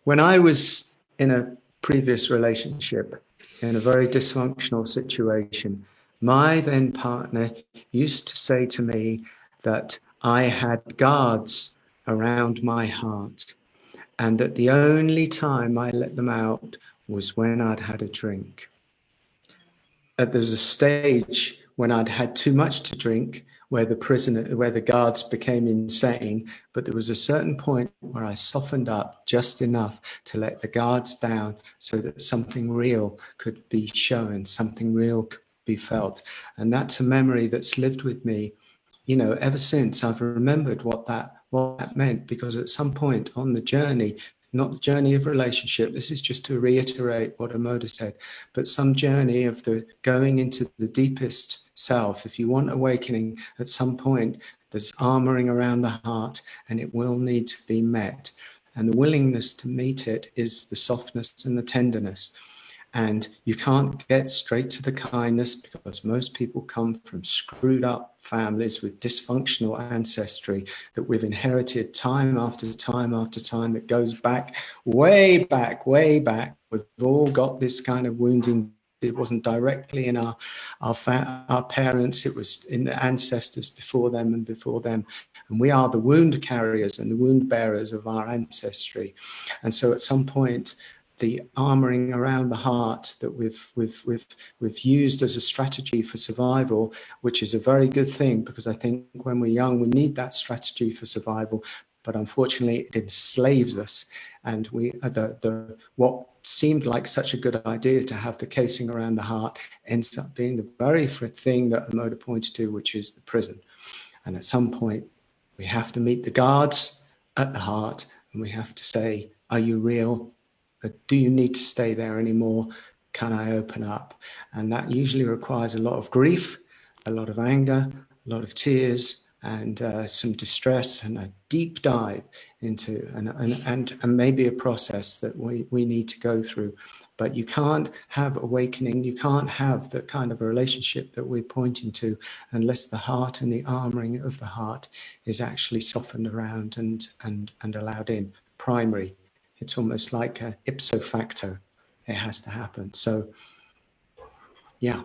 When I was in a previous relationship, in a very dysfunctional situation, my then partner used to say to me that I had guards around my heart, and that the only time I let them out was when I'd had a drink. There was a stage when I'd had too much to drink, where the guards became insane. But there was a certain point where I softened up just enough to let the guards down, so that something real could be shown, something real could be felt. And that's a memory that's lived with me, ever since. I've remembered what that meant, because at some point on the journey, not the journey of relationship, this is just to reiterate what Amoda said, but some journey of the going into the deepest self. If you want awakening, at some point there's armoring around the heart, and it will need to be met. And the willingness to meet it is the softness and the tenderness. And you can't get straight to the kindness, because most people come from screwed up families with dysfunctional ancestry that we've inherited time after time after time, that goes back, way back, way back. We've all got this kind of wounding. It wasn't directly in our parents, it was in the ancestors before them and before them. And we are the wound carriers and the wound bearers of our ancestry. And so at some point, the armoring around the heart that we've used as a strategy for survival, which is a very good thing, because I think when we're young, we need that strategy for survival. But unfortunately, it enslaves us, and what seemed like such a good idea to have the casing around the heart ends up being the very thing that Amoda pointed to, which is the prison. And at some point, we have to meet the guards at the heart, and we have to say, are you real? Do you need to stay there anymore? Can I open up? And that usually requires a lot of grief, a lot of anger, a lot of tears, and some distress, and a deep dive into, and maybe a process that we need to go through. But you can't have awakening, you can't have the kind of a relationship that we're pointing to, unless the heart and the armoring of the heart is actually softened around and allowed in, primary. It's almost like a ipso facto. It has to happen. So, yeah.